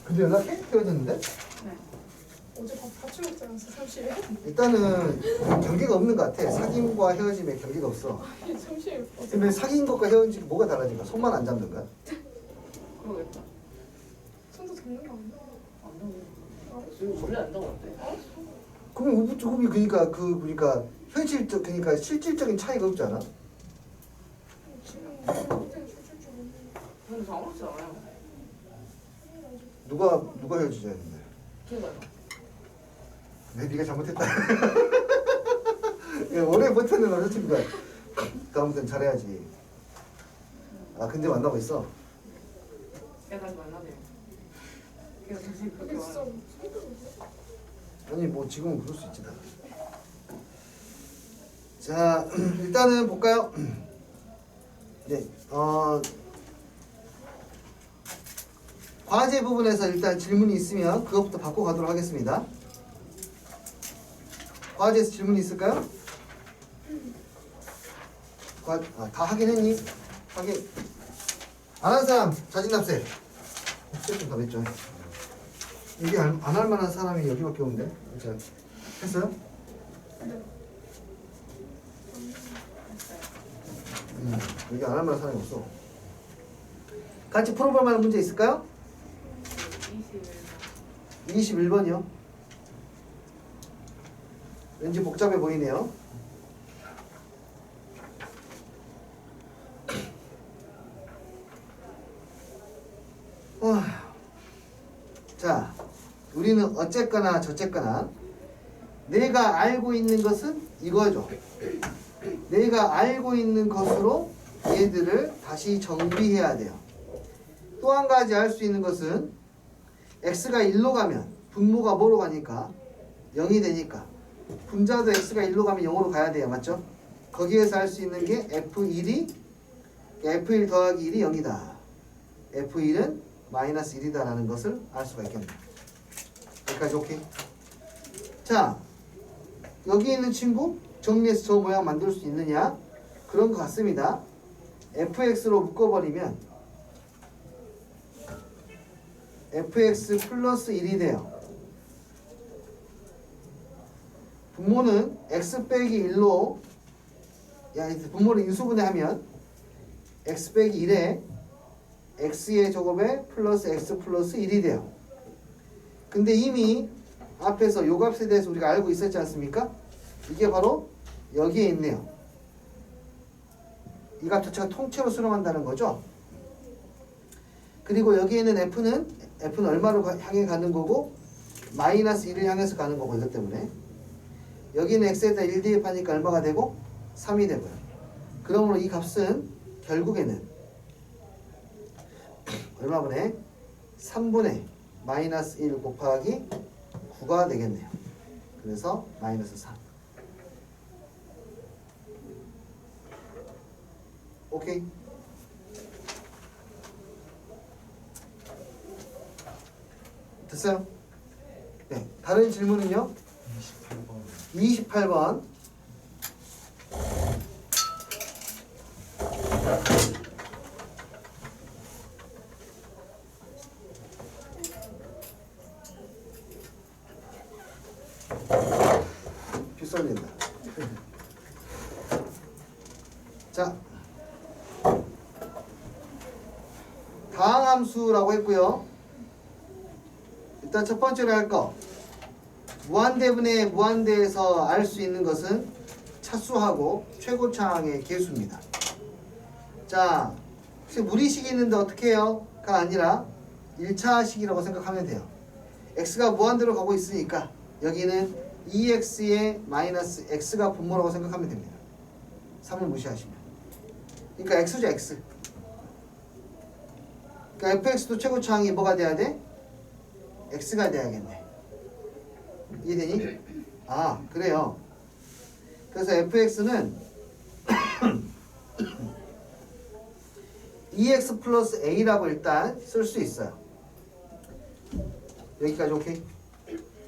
근데 연락해? 헤어졌는데? 네. 어제 밥 같이 먹자면서 30일? 일단은 경계가 없는 것 같아. 사귐과 헤어짐에 경계가 없어. 30일 어제 근데 사귄 것과 헤어진 게 뭐가 달라진 거야? 손만 안 잡는 거야? 그러겠다. 손도 잡는 거 아니야? 안 잡는 원래 안 잡았대. 그럼 우부조금이 그러니까 현실적 그러니까 실질적인 차이가 없지 않아? 지금 그때 줄줄 줄 모르는데 근데 아무렇지 않아요. 누가 헤어지자 했는데? 걔가요. 네가 잘못했다. 야, 오래 버티는 남자친구가 다음부터는 잘해야지. 아 근데 만나고 있어? 걔 다시 만나대요. 걔가 다시 그렇게 그게 진짜 말해. 성격이 없어? 아니 뭐 지금은 그럴 수 있지 다. 자 일단은 볼까요? 네, 과제 부분에서 일단 질문이 있으면 그것부터 받고 가도록 하겠습니다. 과제에서 질문이 있을까요? 다 하긴 했니? 하긴 안 한 사람 자진납세. 좀 더 냈죠. 이게 안 할 만한 사람이 여기밖에 없는데. 자, 했어요? 여기 안 할 만한 사람이 없어. 같이 풀어볼 만한 문제 있을까요? 21번이요. 왠지 복잡해 보이네요. 자, 우리는 어쨌거나 저쨌거나 내가 알고 있는 것은 이거죠. 내가 알고 있는 것으로 얘들을 다시 정비해야 돼요. 또 한 가지 알 수 있는 것은 x가 1로 가면 분모가 뭐로 가니까 0이 되니까 분자도 x가 1로 가면 0으로 가야 돼요. 맞죠? 거기에서 알 수 있는 게 f1이 f1 더하기 1이 0이다. f1은 마이너스 1이다 라는 것을 알 수가 있겠네요. 여기까지 오케이? 자, 여기 있는 친구 정리해서 저 모양 만들 수 있느냐? 그런 것 같습니다. fx로 묶어버리면 fx 플러스 1이 돼요. 분모는 x 빼기 1로 분모를 인수분해하면 x 빼기 1에 x의 제곱에 플러스 x 플러스 1이 돼요. 근데 이미 앞에서 요 값에 대해서 우리가 알고 있었지 않습니까? 이게 바로 여기에 있네요. 이 값 자체가 통째로 수렴한다는 거죠. 그리고 여기에 있는 f는 얼마로 향해 가는 거고 마이너스 1을 향해서 가는 거고 이것 때문에 여기는 x에다 1 대입하니까 얼마가 되고 3이 되고요. 그러므로 이 값은 결국에는 얼마분의 3분의 마이너스 1 곱하기 9가 되겠네요. 그래서 마이너스 3. 오케이. 됐어요? 네. 다른 질문은요? 28번. 빗썰린다. 자, 다항함수라고 했고요. 일단 첫 번째로 할 거, 무한대분의 무한대에서 알 수 있는 것은 차수하고 최고차항의 개수입니다. 자, 혹시 무리식이 있는데 어떻게 해요? 가 아니라 1차식이라고 생각하면 돼요. x가 무한대로 가고 있으니까 여기는 2x의 마이너스 x가 분모라고 생각하면 됩니다. 3을 무시하시면. 그러니까 x죠, x. 그러니까 fx도 최고차항이 뭐가 돼야 돼? x가 돼야겠네. 이해되니? 아, 그래요. 그래서 fx는 2x 플러스 a라고 일단 쓸 수 있어요. 여기까지 오케이?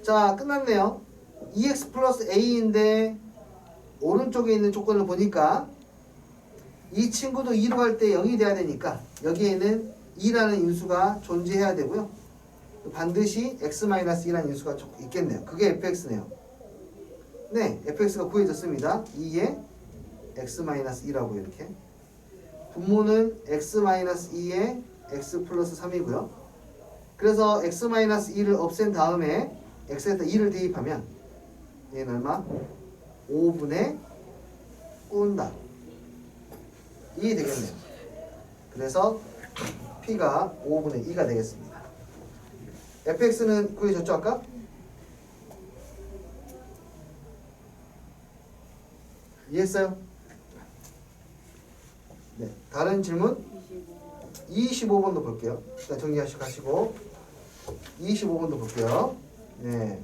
자, 끝났네요. 2x 플러스 a인데 오른쪽에 있는 조건을 보니까 이 친구도 2로 갈 때 0이 돼야 되니까 여기에는 2라는 인수가 존재해야 되고요. 반드시 x-2라는 인수가 있겠네요. 그게 fx네요. 네, fx가 구해졌습니다. 2에 x-2라고 이렇게. 분모는 x-2에 x 플러스 3이고요. 그래서 x-2를 없앤 다음에 x에다 2를 대입하면 얘는 얼마? 5분의 꾼다. 2이 되겠네요. 그래서 p가 5분의 2가 되겠습니다. fx는 구해줬죠 아까? 이해했어요? 네. 다른 질문? 25번도 볼게요. 일단 정리하시고 25번도 볼게요. 네.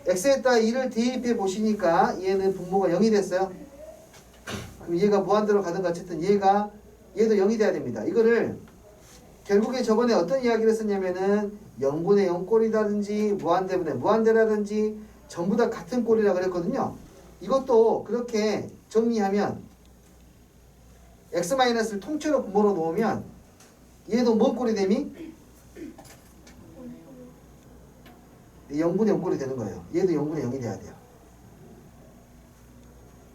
x에다 2를 대입해 보시니까 얘는 분모가 0이 됐어요. 그럼 얘가 무한대로 가든가 어쨌든 얘도 0이 돼야 됩니다. 이거를 결국에 저번에 어떤 이야기를 했었냐면은 0분의 0 꼴이라든지 무한대분의 무한대라든지 전부 다 같은 꼴이라 그랬거든요. 이것도 그렇게 정리하면 x-를 통째로 분모로 놓으면 얘도 뭔 꼴이 되니? 0분의 0 꼴이 되는 거예요. 얘도 0분의 0이 돼야 돼요.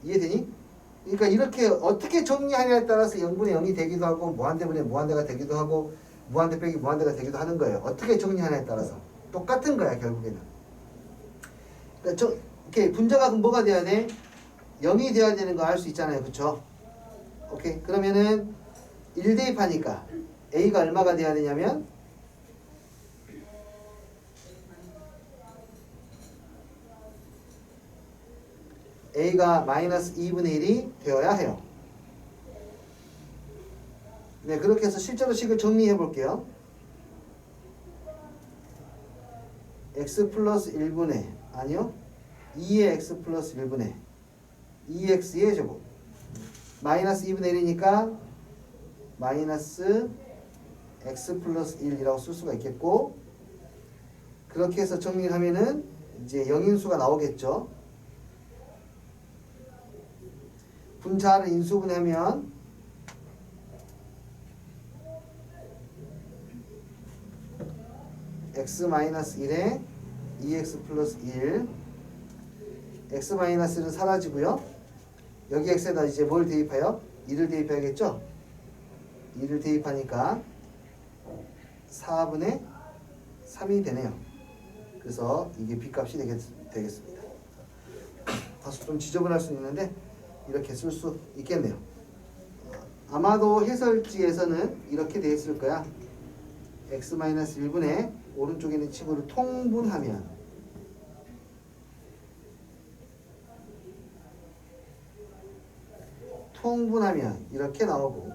이해되니? 그러니까 이렇게 어떻게 정리하냐에 따라서 0분의 0이 되기도 하고 무한대분의 무한대가 되기도 하고 무한대 빼기 무한대가 되기도 하는 거예요. 어떻게 정리하냐에 따라서 똑같은 거야 결국에는. 그러니까 이렇게 분자가 그럼 뭐가 돼야 돼? 0이 돼야 되는 거 알 수 있잖아요, 그렇죠? 오케이. 그러면은 1 대입하니까 a가 얼마가 돼야 되냐면 a가 마이너스 2분의 1이 되어야 해요. 네, 그렇게 해서 실제로 식을 정리해 볼게요. x 플러스 1분의 아니요 2의 x 플러스 1분의 2x의 제곱 마이너스 2분의 1이니까 마이너스 x 플러스 1이라고 쓸 수가 있겠고 그렇게 해서 정리를 하면은 이제 영인수가 나오겠죠. 분자를 인수분해하면 x-1에 2x 플러스 1 x-1은 사라지고요. 여기 x에다 이제 뭘 대입해요? 2를 대입해야겠죠? 2를 대입하니까 4분의 3이 되네요. 그래서 이게 b값이 되겠습니다. 다소 좀 지저분할 수 있는데 이렇게 쓸 수 있겠네요. 아마도 해설지에서는 이렇게 되어 있을 거야. x-1분의 오른쪽에 있는 친구를 통분하면 이렇게 나오고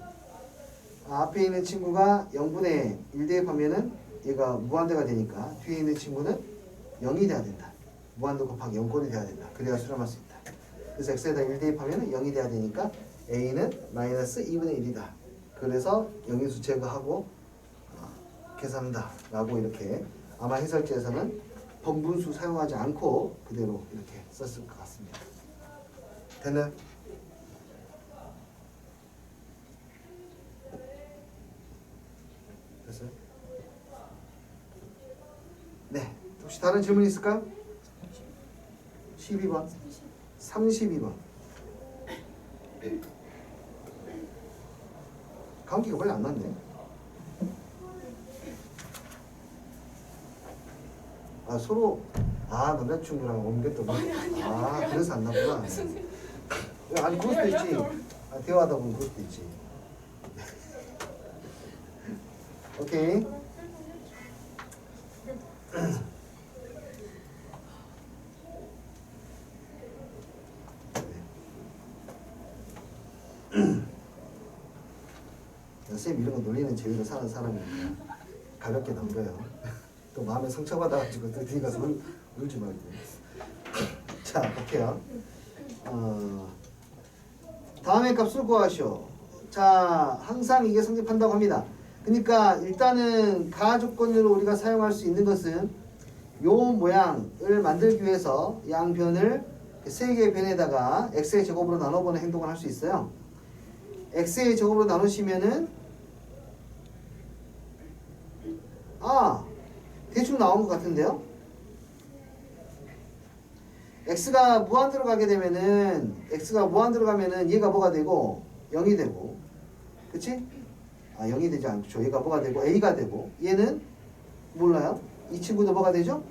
앞에 있는 친구가 0분의 1 대입하면은 얘가 무한대가 되니까 뒤에 있는 친구는 0이 돼야 된다. 무한대 곱하기 0꼴이 돼야 된다. 그래야 수렴할 수 있다. 그래서 x에다 1 대입하면 0이 돼야 되니까 a는 마이너스 2분의 1이다. 그래서 영인수 제거하고 계산한다 라고 이렇게 아마 해설지에서는 번분수 사용하지 않고 그대로 이렇게 썼을 것 같습니다. 됐나요? 됐어요? 네. 혹시 다른 질문 있을까요? 12번 32번 감기가 원래 안 났네. 아 서로 남자친구랑 옮겼더니 그래서 안 났구나. 아니 그럴 수도 있지. 대화하다 보면 그럴 수도 있지. 오케이. 선생님 이런 거 놀리는 재미로 사는 사람이니까 가볍게 넘겨요. 또 마음에 상처받아가지고 또 뒤에 가서 울지 말고. 자 볼게요. 다음의 값을 구하시오. 자 항상 이게 성립한다고 합니다. 그러니까 일단은 가조건으로 우리가 사용할 수 있는 것은 요 모양을 만들기 위해서 양변을 세 개의 변에다가 x의 제곱으로 나눠보는 행동을 할 수 있어요. x의 제곱으로 나누시면은 대충 나온 것 같은데요? x가 무한대로 가게 되면은 x가 무한대로 가면은 얘가 뭐가 되고 0이 되고, 그치? 아 0이 되지 않죠. 얘가 뭐가 되고 a가 되고, 얘는 몰라요. 이 친구도 뭐가 되죠?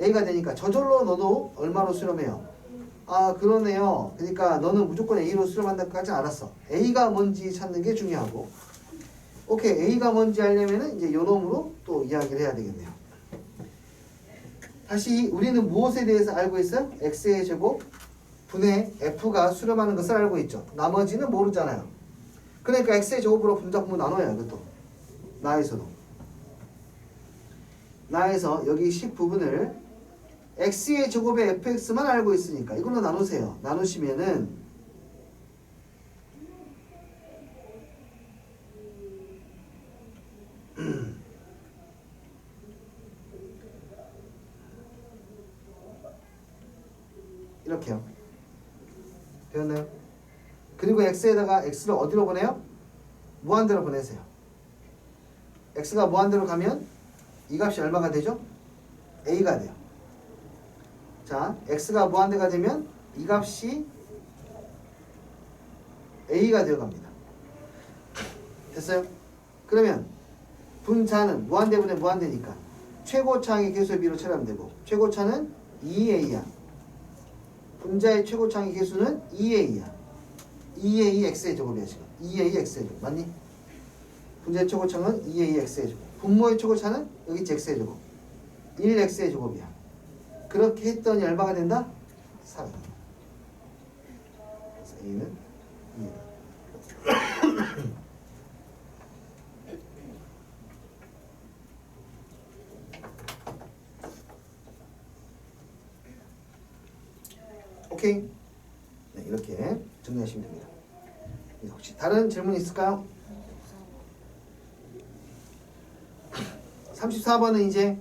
a가 되니까 저절로 너도 얼마로 수렴해요? 아 그러네요. 그러니까 너는 무조건 a로 수렴한다까지 알았어. a가 뭔지 찾는 게 중요하고, 오케이 a가 뭔지 알려면은 이제 요 놈으로 또 이야기를 해야 되겠네요. 다시 우리는 무엇에 대해서 알고 있어요? x의 제곱 분의 f가 수렴하는 것을 알고 있죠. 나머지는 모르잖아요. 그러니까 x의 제곱으로 분자분모 나눠요. 이것도 나에서도 나에서 여기 10 부분을 x의 제곱의 fx만 알고 있으니까 이걸로 나누세요. 나누시면은 이렇게요. 되었나요? 그리고 x에다가 x를 어디로 보내요? 무한대로 보내세요. x가 무한대로 가면 이 값이 얼마가 되죠? a가 돼요. 자, x가 무한대가 되면 이 값이 a가 되어갑니다. 됐어요? 그러면 분자는 무한대분의 무한대니까 최고차항의 개수의 비로 처리하면 되고, 최고차는 2a야. 분자의 최고차항의 개수는 2a야. 2a x의 제곱이야 지금. 2a x의 제곱 맞니? 분자의 최고차항은 2a x의 제곱. 분모의 최고차는 여기 있지 x의 제곱. 1x의 제곱이야. 그렇게 했더니 얼마가 된다? 3. 그래서 a는 2. 오케이? 네, 이렇게 정리하시면 됩니다. 혹시 다른 질문 있을까요? 34번은 이제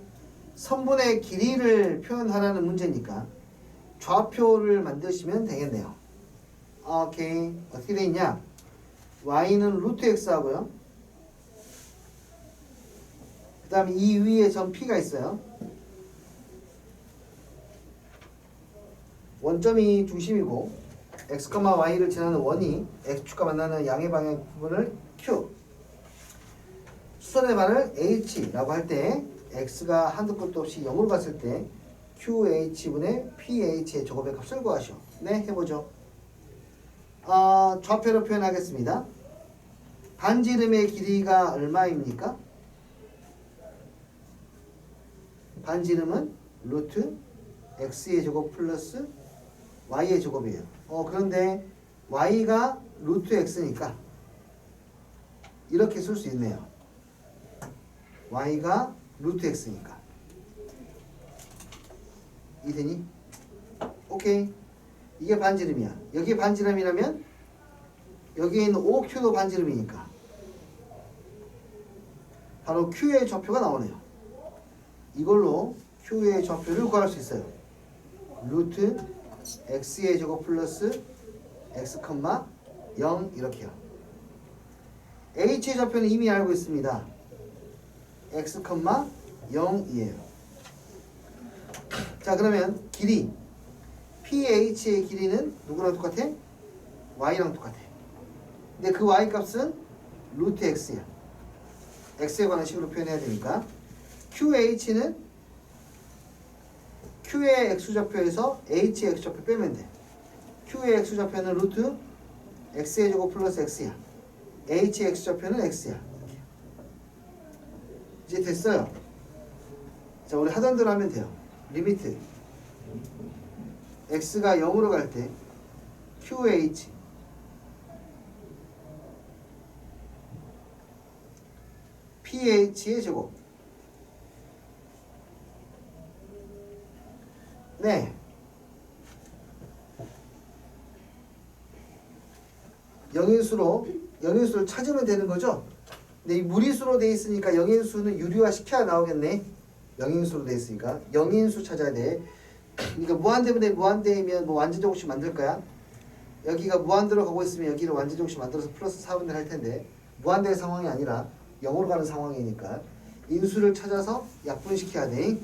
선분의 길이를 표현하라는 문제니까 좌표를 만드시면 되겠네요. 오케이. 어떻게 돼 있냐? y는 루트 x 하고요. 그 다음에 이 위에 점 p가 있어요. 원점이 중심이고 x, y를 지나는 원이 x축과 만나는 양의 방향 부분을 q, 수선의 반을 h라고 할 때 x가 한도 끝도 없이 0으로 갔을 때 qh분의 ph의 제곱의 값을 구하시오. 네, 해보죠. 좌표로 표현하겠습니다. 반지름의 길이가 얼마입니까? 반지름은 루트 x의 제곱 플러스 y의 제곱이에요. 그런데 y가 루트 x니까 이렇게 쓸 수 있네요. y가 루트 x니까. 이해되니? 오케이. 이게 반지름이야. 여기 반지름이라면 여기에 있는 OQ도 반지름이니까 바로 Q의 좌표가 나오네요. 이걸로 Q의 좌표를 구할 수 있어요. 루트 x의 제곱 플러스 x, 0 이렇게요. h의 좌표는 이미 알고 있습니다. x, 0이에요. 자, 그러면 길이 ph의 길이는 누구랑 똑같아? y랑 똑같아. 근데 그 y 값은 루트 x야. x에 관한 식으로 표현해야 되니까 qh는 q의 x좌표에서 h의 x좌표 빼면 돼. q의 x좌표는 루트 x의 제곱 플러스 x야. h의 x좌표는 x야. 이제 됐어요. 자, 우리 하던 대로 하면 돼요. 리미트 x가 0으로 갈 때 qh ph의 제곱. 네. 영인수를 찾으면 되는 거죠. 근데 이 무리수로 돼 있으니까 영인수는 유리화 시켜야 나오겠네. 영인수로 돼 있으니까 영인수 찾아야 돼. 그러니까 무한대분의 무한대이면 뭐 완전제곱식 만들 거야. 여기가 무한대로 가고 있으면 여기를 완전제곱식 만들어서 플러스 4분의 할 텐데 무한대의 상황이 아니라 0으로 가는 상황이니까 인수를 찾아서 약분시켜야 돼.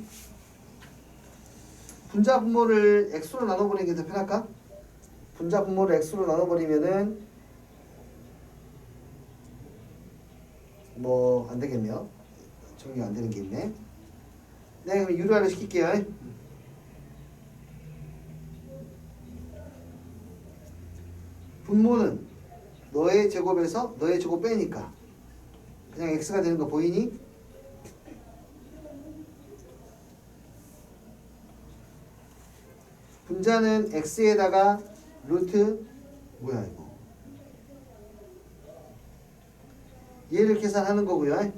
분자 분모를 x로 나눠버리는 게 더 편할까? 분자 분모를 x로 나눠버리면은 뭐 안 되겠네요. 정리가 안 되는 게 있네. 네, 그럼 유리화를 시킬게요. 분모는 너의 제곱에서 너의 제곱 빼니까 그냥 x가 되는 거 보이니? 분자는 x에다가 루트 뭐야 이거? 얘를 계산하는 거고요.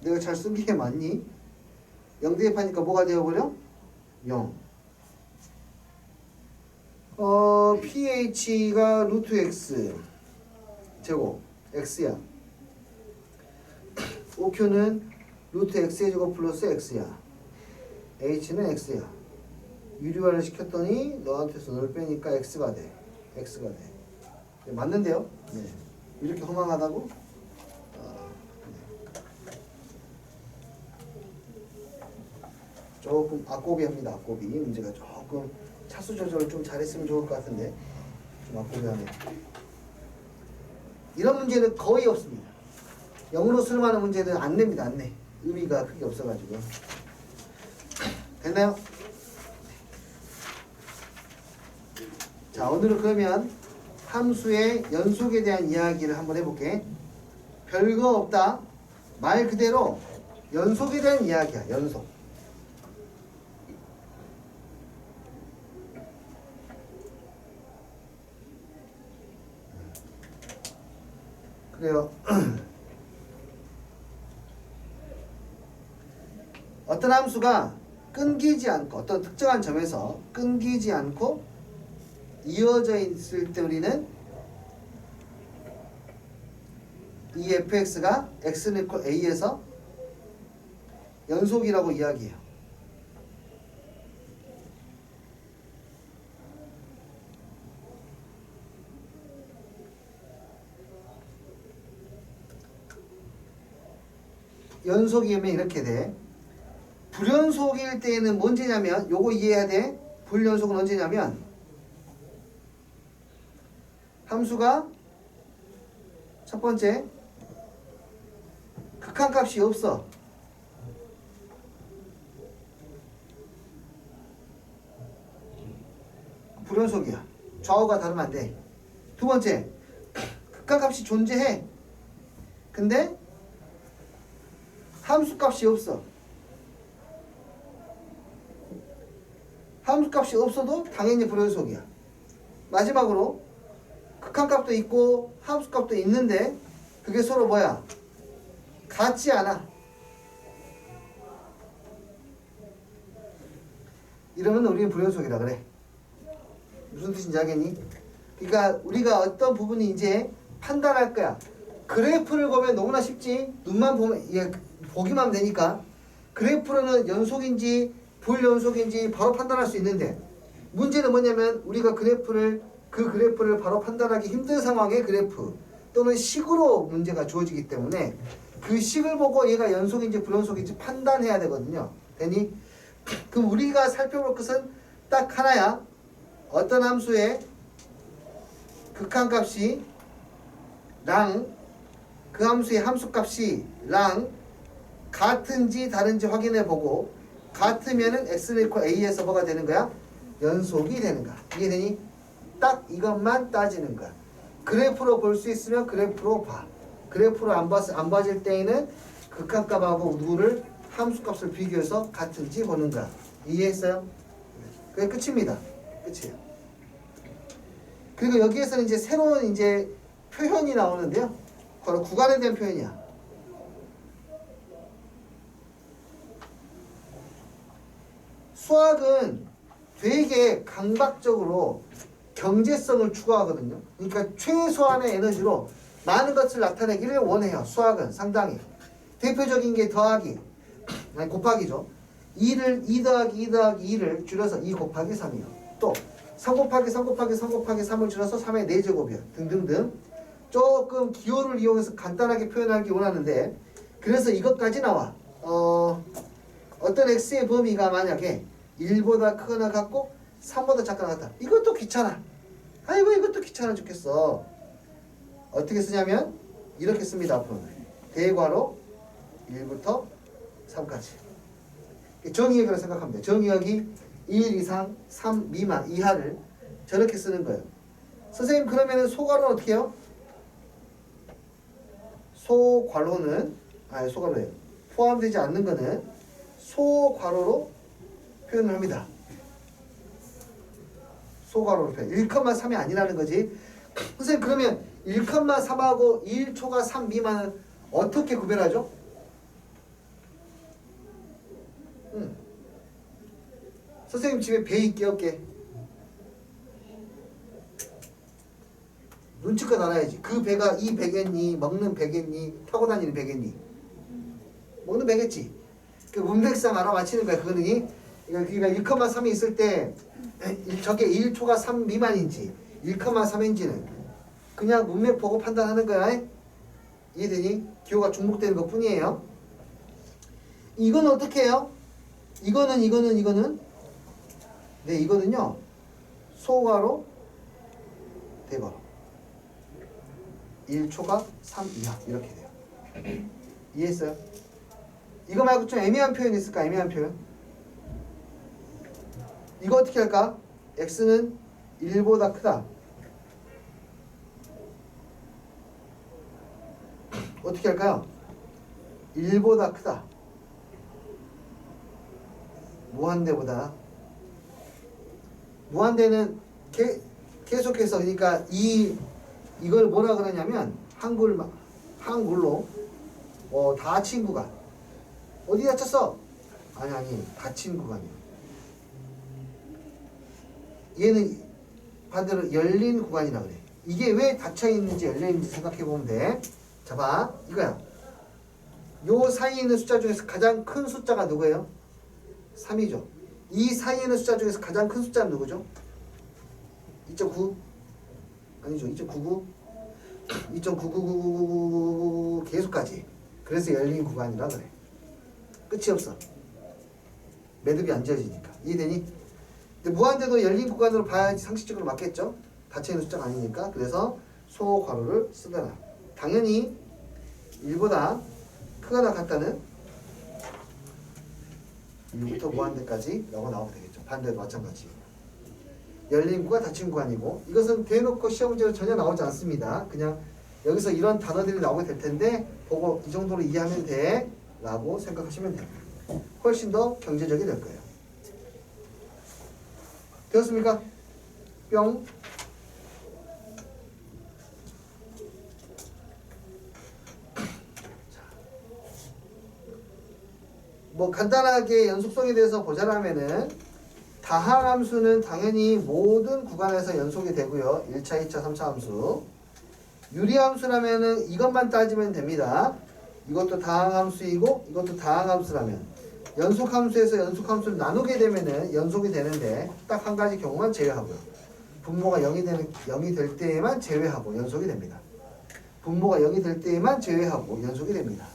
내가 잘 쓴 게 맞니? 0 대입하니까 뭐가 되어버려? 0. pH가 루트 x 제곱 x야. OQ는 루트 x의 제곱 플러스 x야. h는 x야. 유리화를 시켰더니 너한테서 널 빼니까 x가 돼. x가 돼. 네, 맞는데요? 네. 이렇게 허망하다고? 네. 조금 악고비합니다. 악고비. 문제가 조금 차수 조절을 좀 잘했으면 좋을 것 같은데 좀 악고비하네. 이런 문제는 거의 없습니다. 영어로 수렴하는 문제는 안 냅니다. 안 내. 의미가 크게 없어가지고. 됐나요? 자, 오늘은 그러면 함수의 연속에 대한 이야기를 한번 해볼게. 별거 없다. 말 그대로 연속에 대한 이야기야. 연속. 그래요. 어떤 함수가 끊기지 않고 어떤 특정한 점에서 끊기지 않고 이어져 있을 때 우리는 이 fx가 x는 equal a에서 연속이라고 이야기해요. 연속이면 이렇게 돼. 불연속일 때에는 뭔지냐면 요거 이해해야 돼. 불연속은 언제냐면 함수가 첫 번째 극한값이 없어. 불연속이야. 좌우가 다르면 안 돼. 두 번째 극한값이 존재해. 근데 함수값이 없어. 함수값이 없어도 당연히 불연속이야. 마지막으로 극한값도 있고 함수값도 있는데 그게 서로 뭐야? 같지 않아. 이러면 우리는 불연속이라 그래. 무슨 뜻인지 알겠니? 그러니까 우리가 어떤 부분이 이제 판단할 거야. 그래프를 보면 너무나 쉽지. 눈만 보면 보기만 하면 되니까. 그래프로는 연속인지 불연속인지 바로 판단할 수 있는데 문제는 뭐냐면 우리가 그 그래프를 바로 판단하기 힘든 상황의 그래프 또는 식으로 문제가 주어지기 때문에 그 식을 보고 얘가 연속인지 불연속인지 판단해야 되거든요. 되니? 그럼 우리가 살펴볼 것은 딱 하나야. 어떤 함수의 극한값이 랑 그 함수의 함수값이 랑 같은지 다른지 확인해 보고 같으면은 x는 equal a에서 뭐가 되는 거야? 연속이 되는 거야. 이해되니? 딱 이것만 따지는 거야. 그래프로 볼 수 있으면 그래프로 봐. 그래프로 안 봐질 때에는 극한값하고 누구를 함수값을 비교해서 같은지 보는 거야. 이해했어요? 그게 끝입니다. 끝이에요. 그리고 여기에서는 이제 새로운 이제 표현이 나오는데요. 바로 구간에 대한 표현이야. 수학은 되게 강박적으로 경제성을 추구하거든요. 그러니까 최소한의 에너지로 많은 것을 나타내기를 원해요. 수학은 상당히. 대표적인 게 더하기, 아니 곱하기죠. 2 더하기 2를 줄여서 2 곱하기 3이요. 또 3 곱하기 3 곱하기 3 곱하기 3을 줄여서 3의 4제곱이요. 등등등. 조금 기호를 이용해서 간단하게 표현하기 원하는데 그래서 이것까지 나와. 어떤 x의 범위가 만약에 1보다 크거나 같고 3보다 작거나 같다. 이것도 귀찮아. 아이고 이것도 귀찮아 죽겠어. 어떻게 쓰냐면 이렇게 씁니다. 앞으로는 대괄호 1부터 3까지. 정의역이라고 생각하면 돼요. 정의역이 1 이상 3 미만 이하를 저렇게 쓰는 거예요. 선생님 그러면 소괄호는 어떻게 해요? 소괄호는 소괄호예요. 포함되지 않는 거는 소괄호로 표현을 합니다. 소괄호로 표현. 1,3이 아니라는 거지. 선생님 그러면 1,3하고 1초가 3 미만은 어떻게 구별하죠? 선생님 집에 배 있게 없게? 눈치껏 알아야지. 그 배가 이 배겠니? 먹는 배겠니? 타고 다니는 배겠니? 먹는 배겠지. 그 문맥상 알아맞히는 거야. 그거는 그러니까 1,3이 있을 때 저게 1초가 3 미만인지 1,3인지는 그냥 문맥 보고 판단하는 거야. 이해되니? 기호가 중복되는 것 뿐이에요. 이건 어떻게 해요? 이거는 네, 이거는요. 소괄호 대괄호 1초가 3 이하 이렇게 돼요. 이해했어요? 이거 말고 좀 애매한 표현 있을까? 애매한 표현. 이거 어떻게 할까? x는 1보다 크다. 어떻게 할까요? 1보다 크다. 무한대보다. 무한대는 계속해서 그러니까 이걸 뭐라 그러냐면 한글로 닫힌 구간. 어디 닫혔어? 아니 닫힌 구간이야. 얘는 반대로 열린 구간이라 그래. 이게 왜 닫혀 있는지 열려 있는지 생각해 보면 돼. 자 봐, 이거야. 요 사이에 있는 숫자 중에서 가장 큰 숫자가 누구예요? 3이죠. 이 사이에 있는 숫자 중에서 가장 큰 숫자는 누구죠? 2.9? 아니죠. 2.99? 2.99999 계속까지. 그래서 열린 구간이라 그래. 끝이 없어. 매듭이 안 지어지니까. 이해되니? 근데 무한대도 열린 구간으로 봐야지 상식적으로 맞겠죠? 닫혀있는 숫자가 아니니까. 그래서 소괄호를 쓰더라. 당연히 1보다 크거나 같다는 1부터 무한대까지 라고 나오면 되겠죠. 반대도 마찬가지. 열린 구간, 닫힌 구간이고 이것은 대놓고 시험 문제로 전혀 나오지 않습니다. 그냥 여기서 이런 단어들이 나오게 될 텐데 보고 이 정도로 이해하면 돼 라고 생각하시면 돼요. 훨씬 더 경제적이 될 거예요. 되었습니까? 뿅. 뭐 간단하게 연속성에 대해서 보자라면은 다항함수는 당연히 모든 구간에서 연속이 되고요. 1차, 2차, 3차 함수. 유리함수라면은 이것만 따지면 됩니다. 이것도 다항함수이고 이것도 다항함수라면 연속함수에서 연속함수를 나누게 되면은 연속이 되는데 딱 한 가지 경우만 제외하고요. 분모가 0이 될 때에만 제외하고 연속이 됩니다. 분모가 0이 될 때에만 제외하고 연속이 됩니다.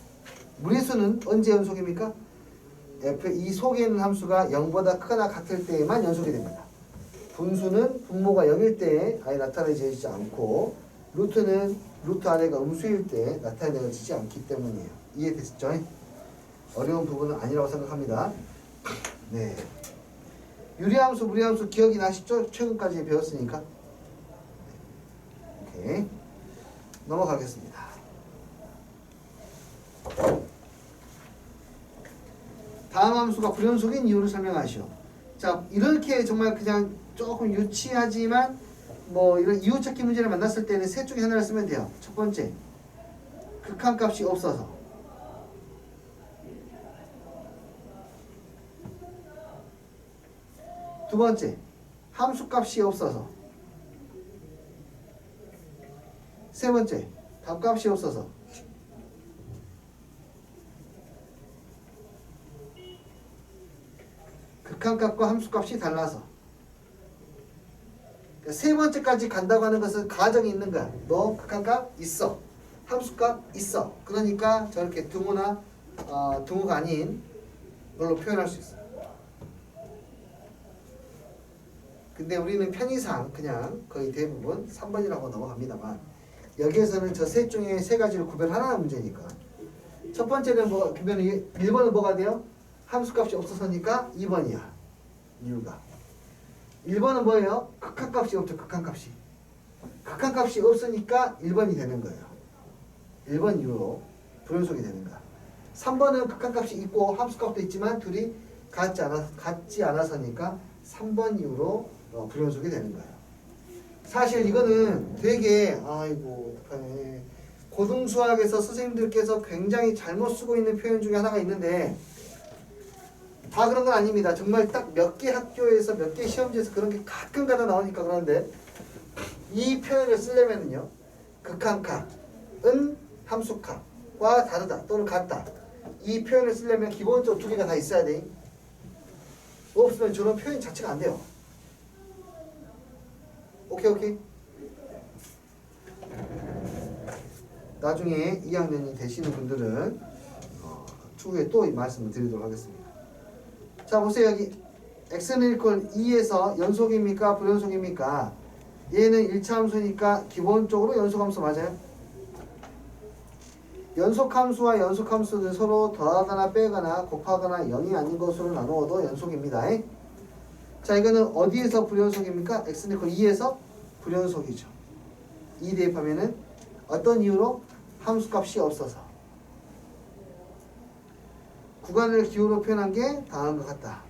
무리수는 언제 연속입니까? 이 속에 있는 함수가 0보다 크거나 같을 때에만 연속이 됩니다. 분수는 분모가 0일 때에 아예 나타내지지 않고 루트는 루트 아래가 음수일 때 나타내지지 않기 때문이에요. 이해됐죠? 어려운 부분은 아니라고 생각합니다. 네. 유리함수, 무리함수 기억이 나시죠? 최근까지 배웠으니까. 오케이. 넘어가겠습니다. 다음 함수가 불연속인 이유를 설명하시오. 자, 이렇게 정말 그냥 조금 유치하지만 뭐 이런 이유 찾기 문제를 만났을 때는 셋 중에 하나를 쓰면 돼요. 첫 번째, 극한값이 없어서. 두 번째, 함수값이 없어서. 세 번째, 답값이 없어서. 극한값과 함수값이 달라서. 그러니까 세 번째까지 간다고 하는 것은 가정이 있는 거야. 너 극한값 있어. 함수값 있어. 그러니까 저렇게 등호나 등호가 아닌 걸로 표현할 수 있어. 근데 우리는 편의상 그냥 거의 대부분 3번이라고 넘어갑니다만 여기에서는 저 셋 중에 세 가지를 구별하라는 문제니까 첫 번째는 뭐 구별이 1번은 뭐가 돼요? 함수값이 없어서니까 2번이야. 이유가 1번은 뭐예요? 극한값이 없죠. 극한값이. 극한값이 없으니까 1번이 되는 거예요. 1번 이후로 불연속이 되는 거야. 3번은 극한값이 있고 함수값도 있지만 둘이 같지 않아서니까 3번 이후로 불연속이 되는 거예요. 사실 이거는 되게 아이고 고등수학에서 선생님들께서 굉장히 잘못 쓰고 있는 표현 중에 하나가 있는데 다 그런 건 아닙니다. 정말 딱 몇 개 학교에서 몇 개 시험지에서 그런 게 가끔 가다 나오니까 그러는데 이 표현을 쓰려면요 극한값은 함수값과 다르다 또는 같다 이 표현을 쓰려면 기본적으로 두 개가 다 있어야 돼. 없으면 저런 표현 자체가 안 돼요. 오케이. 나중에 2학년이 되시는 분들은 추후에 또 말씀을 드리도록 하겠습니다. 자 보세요. 여기 x는 이퀄 2에서 연속입니까? 불연속입니까? 얘는 1차 함수니까 기본적으로 연속함수 맞아요? 연속함수와 연속함수는 서로 더하거나 빼거나 곱하거나 0이 아닌 것으로 나누어도 연속입니다. 자 이거는 어디에서 불연속입니까? x는 이퀄 2에서 불연속이죠. 2 대입하면은 어떤 이유로? 함수값이 없어서. 구간을 기호로 표현한 게 다음과 같다.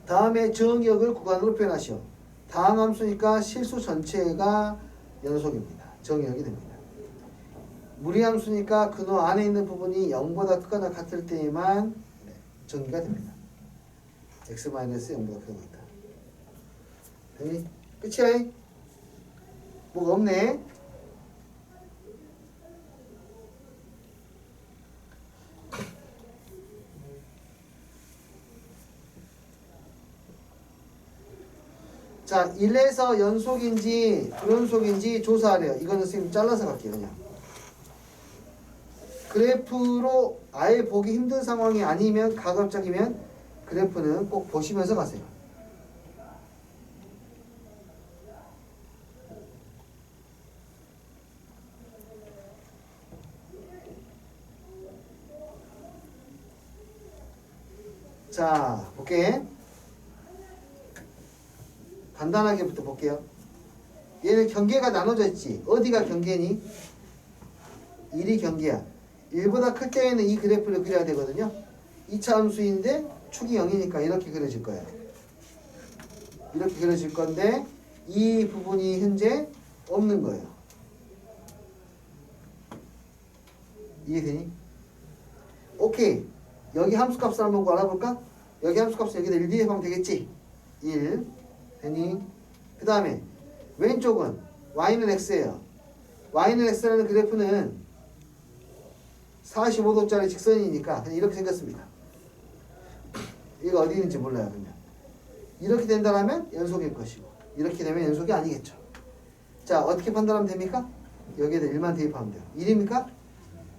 다음에 정역을 구간으로 표현하시오. 다항함수니까 실수 전체가 연속입니다. 정역이 됩니다. 무리함수니까 근호 안에 있는 부분이 0보다 크거나 같을 때에만 정의가 됩니다. x-0보다 크거나 같다. 됐니? 끝이야? 뭐가 없네. 자, 1에서 연속인지 불연속인지 조사하래요. 이거는 선생님 잘라서 갈게요. 그냥. 그래프로 아예 보기 힘든 상황이 아니면 가급적이면 그래프는 꼭 보시면서 가세요. 자, 볼게. 간단하게부터 볼게요. 얘는 경계가 나눠져 있지. 어디가 경계니? 1이 경계야. 1보다 클 때에는 이 그래프를 그려야 되거든요. 2차 함수인데 축이 0이니까 이렇게 그려질 거예요. 이렇게 그려질 건데 이 부분이 현재 없는 거예요. 이해되니? 오케이. 여기 함수값을 한번 알아볼까? 여기 함수값을 여기다 1 대입하면 되겠지? 1 되니? 그 다음에 왼쪽은 y는 x예요. y는 x라는 그래프는 45도짜리 직선이니까 그냥 이렇게 생겼습니다. 이거 어디 있는지 몰라요. 그냥 이렇게 된다면 연속일 것이고 이렇게 되면 연속이 아니겠죠. 자 어떻게 판단하면 됩니까? 여기에다 1만 대입하면 돼요. 1입니까?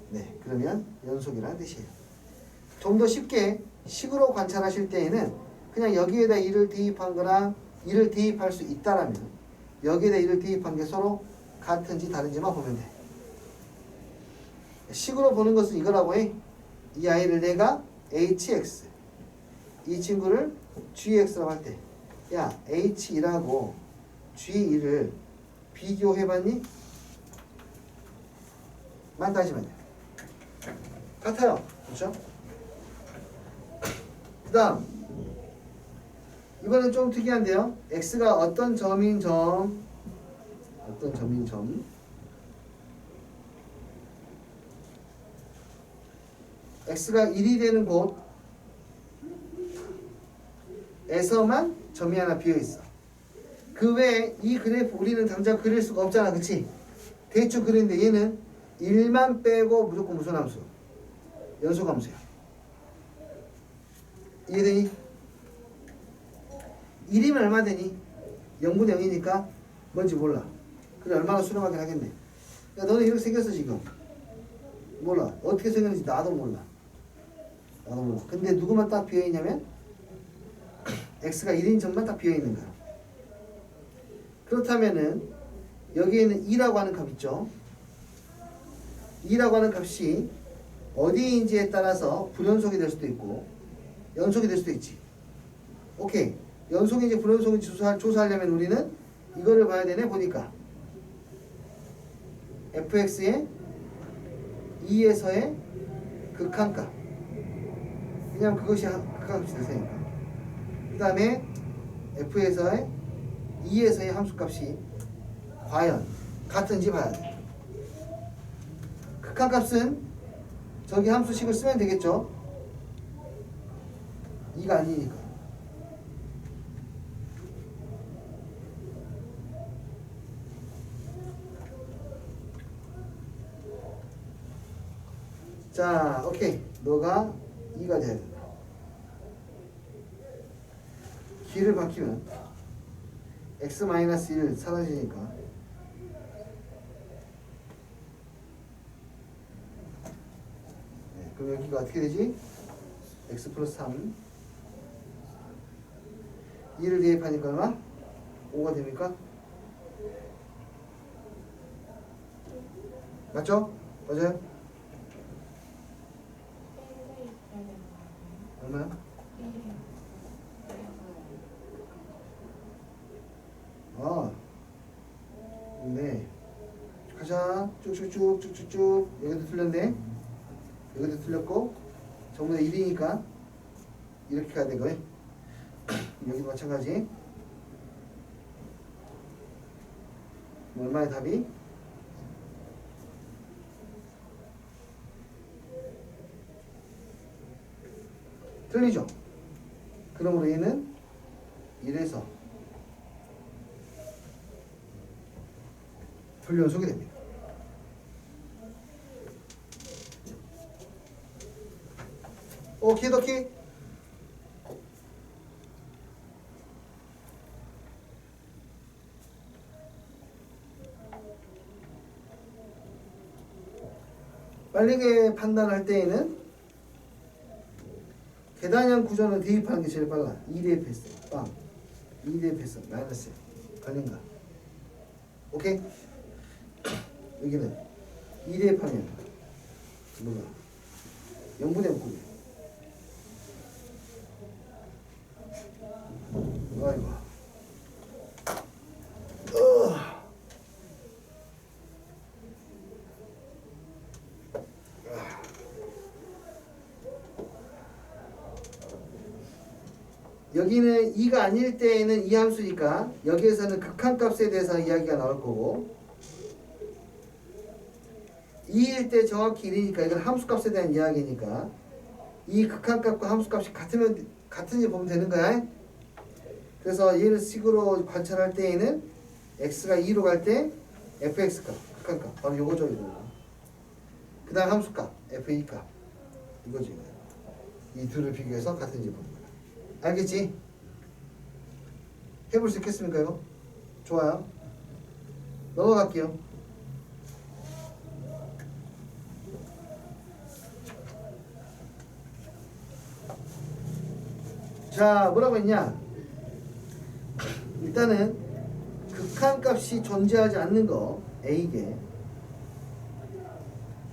네, 그러면 연속이라는 뜻이에요. 좀 더 쉽게 식으로 관찰하실 때에는 그냥 여기에다 1을 대입한 거랑 1을 대입할 수 있다라면 여기에다 1을 대입한 게 서로 같은지 다른지만 보면 돼. 식으로 보는 것은 이거라고 해. 이 아이를 내가 hx 이 친구를 gx라고 할 때 야 h1하고 g1을 비교해봤니? 만 따지면 돼. 같아요. 그렇죠? 그 다음 이거는 좀 특이한데요. x가 어떤 점인 점 x가 1이 되는 곳에서만 점이 하나 비어있어. 그 외에 이 그래프 우리는 당장 그릴 수가 없잖아. 그치? 대충 그리는데 얘는 1만 빼고 무조건 무슨 함수? 연속함수야. 이해되니? 1이면 얼마 되니? 0분의 0이니까 뭔지 몰라. 그래 얼마나 수렴하긴 하겠네. 야 너는 이렇게 생겼어 지금. 몰라. 어떻게 생겼는지 나도 몰라. 나도 몰라. 근데 누구만 딱 비어있냐면 x가 1인 점만 딱 비어있는 거야. 그렇다면은 여기에는 2라고 하는 값 있죠. 2라고 하는 값이 어디인지에 따라서 불연속이 될 수도 있고 연속이 될 수도 있지. 오케이. 연속인지 불연속인지 조사하려면 우리는 이거를 봐야 되네. 보니까 fx의 2에서의 극한값. 왜냐면 그것이 극한값이 되니까. 그 다음에 f에서의 2에서의 함수값이 과연 같은지 봐야 돼. 극한값은 저기 함수식을 쓰면 되겠죠. 2가 아니니까. 자, 오케이. 너가 2가 돼야 된다. 길을 바뀌면 x-1 사라지니까 네, 그럼 여기가 어떻게 되지? x 플러스 3 2를 대입하니까 얼마? 5가 됩니까? 맞죠? 맞아요? 얼마야? 아, 네. 가자. 쭉쭉쭉. 여기도 틀렸네. 여기도 틀렸고, 전부 다 1이니까 이렇게 가야 되고요. 여기도 마찬가지. 얼마의 답이? 틀리죠? 그러므로 얘는 1에서 불연속이 됩니다. 오키도키. 빠르게 판단할 때에는 계단형 구조는 대입하는 게 제일 빨라. 2 대입했어. 빵. 2 대입했어. 마이너스. 걸린가? 오케이? 여기는 2 대입하면 뭐야? 0분의 9. 아이고. 여기는 2가 아닐 때에는 이 함수니까 여기에서는 극한값에 대해서 이야기가 나올 거고 2일 때 정확히 1이니까 이건 함수값에 대한 이야기니까 이 극한값과 함수값이 같은지 보면 되는 거야. 그래서 얘를 식으로 관찰할 때에는 x가 2로 갈 때 fx값, 극한값 바로 요거죠. 이거. 그 다음 함수값, f2값 이거지. 이 둘을 비교해서 같은지 보는 거야. 알겠지? 해볼 수 있겠습니까 이거? 좋아요. 넘어갈게요. 자, 뭐라고 했냐? 일단은 극한값이 존재하지 않는 거 A개,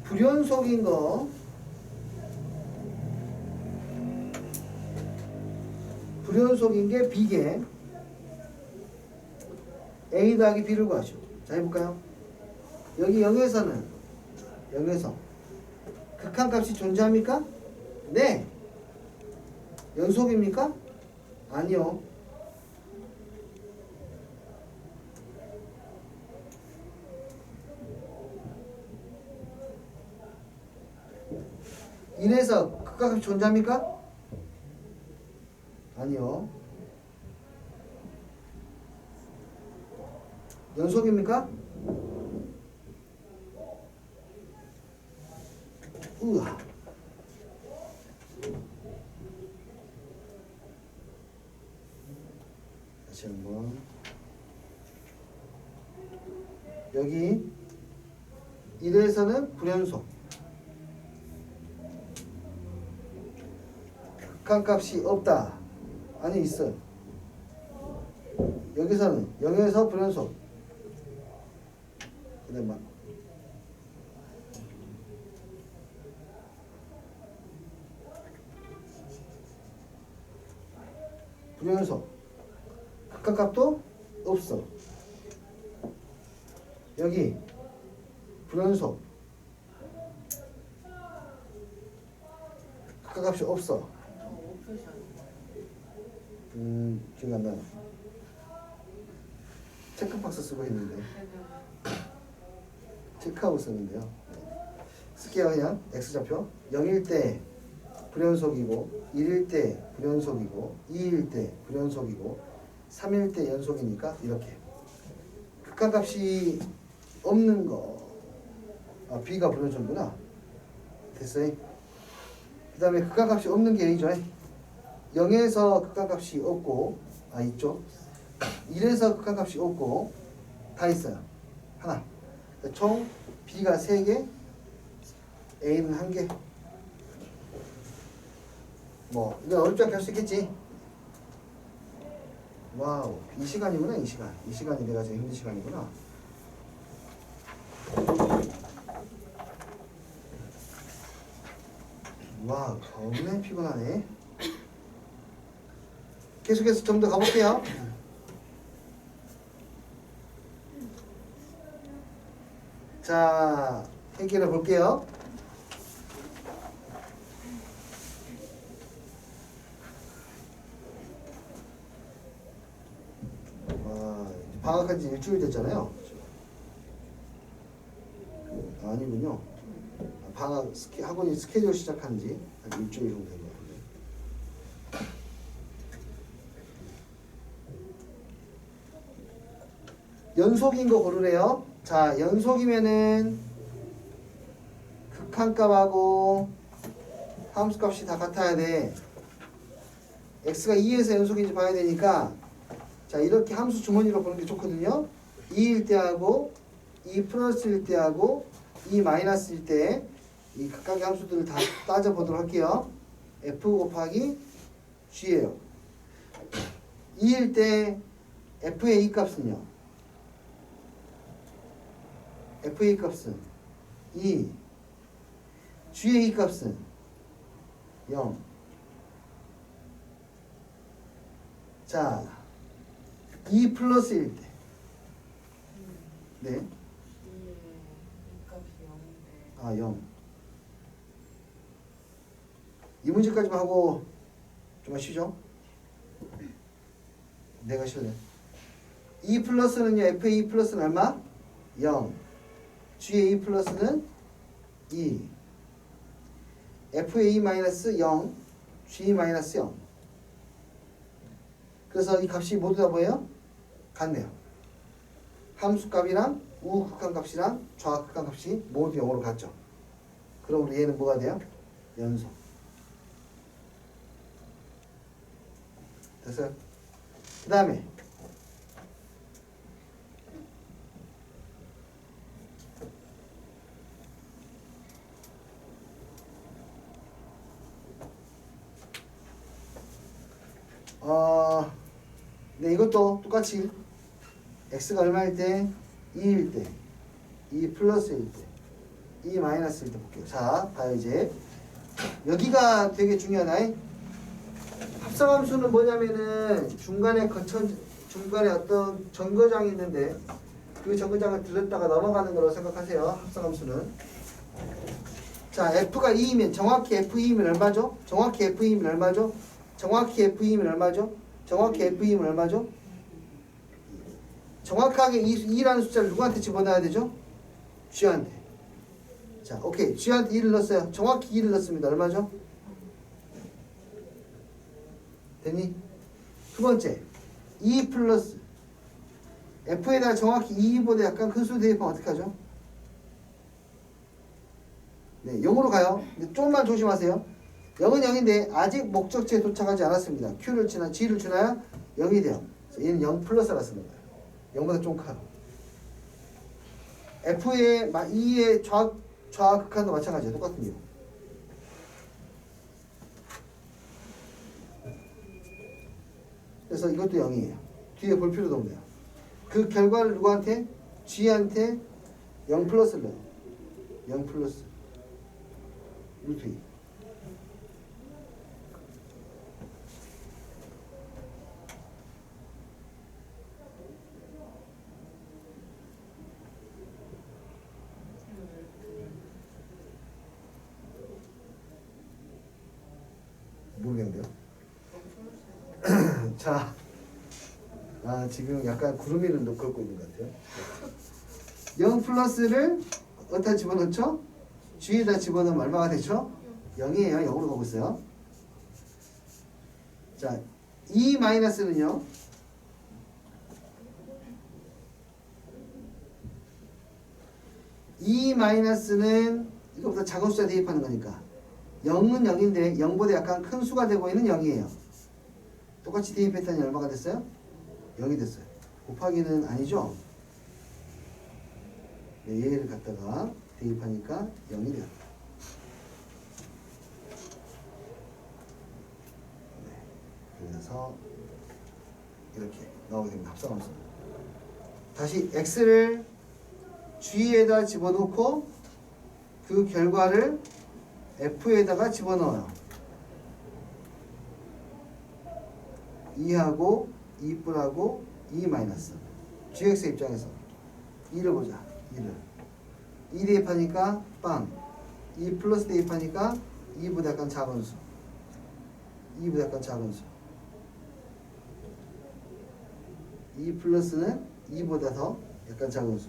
불연속인 거 불연속인 게 B개, A 더하기 B를 구하죠. 자, 해볼까요? 여기 0에서 극한값이 존재합니까? 네. 연속입니까? 아니요. 이래서 극한값이 존재합니까? 아니요. 연속입니까? 우와. 여기 1에서는 불연속. 극한값이 없다. 아니 있어. 여기서는 0에서 불연속. 그다음 불연속. 극한값도 없어. 여기 불연속. 극한값이 없어. 기억 안 나요. 체크박스 쓰고 있는데 체크하고 썼는데요. 쓸게요. 그냥 X좌표 0일 때 불연속이고 1일 때 불연속이고 2일 때 불연속이고 3일 때 연속이니까 이렇게 극한값이 없는 거. 아, B가 불연속이구나. 됐어요. 그 다음에 극한값이 없는 게 A죠. 0에서 극한값이 없고 있죠. 1에서 극한값이 없고 다 있어요. 하나. 총 B가 3개, A는 1개. 뭐 이거 어렵지 않게 할 수 있겠지. 와우, 이 시간이구나. 이 시간이 내가 제일 힘든 시간이구나. 와우, 겁나 피곤하네. 계속해서 좀 더 가볼게요. 자, 해결해 볼게요. 방학한 지 일주일 됐잖아요. 아니군요. 방학 학원이 스케줄 시작한 지 한 일주일 정도 된 것 같은데. 연속인 거 고르래요. 자, 연속이면은 극한값하고 함수값이 다 같아야 돼. x가 2에서 연속인지 봐야 되니까, 자, 이렇게 함수 주머니로 보는 게 좋거든요. 2일 때하고 2 플러스일 때하고 2 마이너스일 때 이 각각의 함수들을 다 따져보도록 할게요. f 곱하기 g예요. 2일 때 f의 이 값은요. f의 이 값은 2, g의 이 값은 0. 자, 2 플러스일 때. 네. 값이 0인데. 아, 0. 이 문제까지만 하고 좀만 쉬죠. 내가 쉬래. 2 플러스는요, f의 2 플러스는 얼마? 0. g의 2 플러스는 2. f의 2 마이너스 0, g 마이너스 0. 그래서 이 값이 모두 다 뭐예요? 같네요. 함수값이랑 우극한값이랑 좌극한값이 모두 0으로 같죠. 그럼 우리 얘는 뭐가 돼요? 연속. 됐어요? 그 다음에 네, 이것도 똑같이 x가 얼마일 때? 2일 때, 2 플러스일 때, 2 마이너스일 때 볼게요. 자, 봐요 이제. 여기가 되게 중요하다. 합성함수는 뭐냐면은 중간에 어떤 정거장이 있는데 그 정거장을 들렀다가 넘어가는 거라고 생각하세요. 합성함수는. 자, f가 2이면 정확히 f2이면 얼마죠? 정확히 f2이면 얼마죠? 정확히 f2이면 얼마죠? 정확히 f2이면 얼마죠? 정확하게 2라는 숫자를 누구한테 집어넣어야 되죠? g한테. 자, 오케이. g한테 2를 넣었어요. 정확히 2를 넣었습니다. 얼마죠? 됐니? 두 번째, 2 플러스 f에다가 정확히 2보다 약간 큰 수 대입하면 어떻게 하죠? 네, 0으로 가요. 근데 조금만 조심하세요. 0은 0인데 아직 목적지에 도착하지 않았습니다. Q를 치나 G를 주나요? 0이 돼요. 그래서 얘는 0 플러스라 쓰는 거예요. 0보다 좀 커요. F의 2의 좌 극한도 마찬가지야. 똑같은 이유. 그래서 이것도 0이에요. 뒤에 볼 필요도 없네요. 그 결과를 누구한테? G한테 0 플러스를 넣어요. 0 플러스 루트 2. 모르겠네요. 자, 지금 약간 구름 위를 걷고 있는 것 같아요. 0 플러스를 어디다 집어넣죠? G에다 집어넣으면 얼마가 되죠? 0이에요. 0으로 가고 있어요. 자, 2 마이너스는요? 이 마이너스는 이거보다 작은 숫자 대입하는 거니까 0은 0인데 0보다 약간 큰 수가 되고 있는 0이에요. 똑같이 대입했더니 얼마가 됐어요? 0이 됐어요. 곱하기는 아니죠? 네, 얘를 갖다가 대입하니까 0이 돼요. 네, 그래서 이렇게 나오게 됩니다. 합성함수. 다시 x를 g에다 집어넣고 그 결과를 f에다가 집어넣어요. 2하고 2뿔하고 2 마이너스 gx 입장에서 2를 보자. 2를 2 대입하니까 빵 2 플러스 대입하니까 2보다 약간 작은 수 2보다 약간 작은 수 2 플러스는 2보다 더 약간 작은 수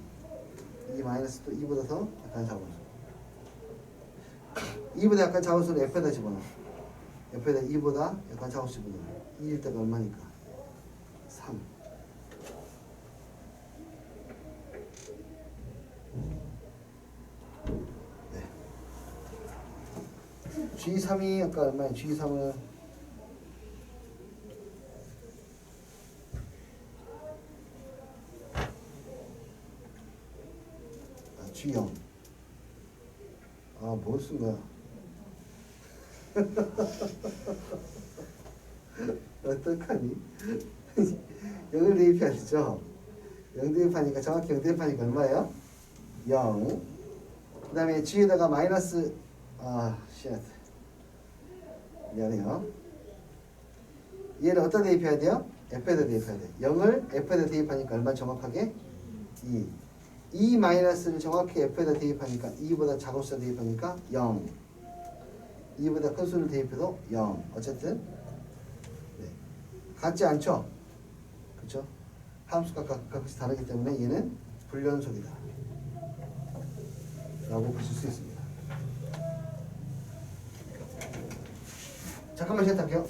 2 마이너스도 2보다 더 약간 작은 수 2보다 약간 작은 수는 F에다 집어넣어. F에다 2보다 약간 작은 수 집어넣어. 2일 때가 얼마니까? 3. 네. G3이 아까 얼마야? G3은 G0. 뭘 쓴 거야? 어떡하니? 0을 대입해야 되죠? 0 대입하니까 정확히 0 대입하니까 얼마예요? 0. 그 다음에 G에다가 마이너스 쉣. 미안해요. 얘를 어디다 대입해야 돼요? F에다 대입해야 돼. 0을 F에다 대입하니까 얼마 정확하게? 2. 2 마이너스를 정확히 F에다 대입하니까 2보다 작은 숫자 대입하니까 0. 2보다 큰 수를 대입해도 0. 어쨌든 네. 같지 않죠? 그렇죠? 함수가 각각이 다르기 때문에 얘는 불연속이다 라고 보실 수 있습니다. 잠깐만 쉬었다 할게요.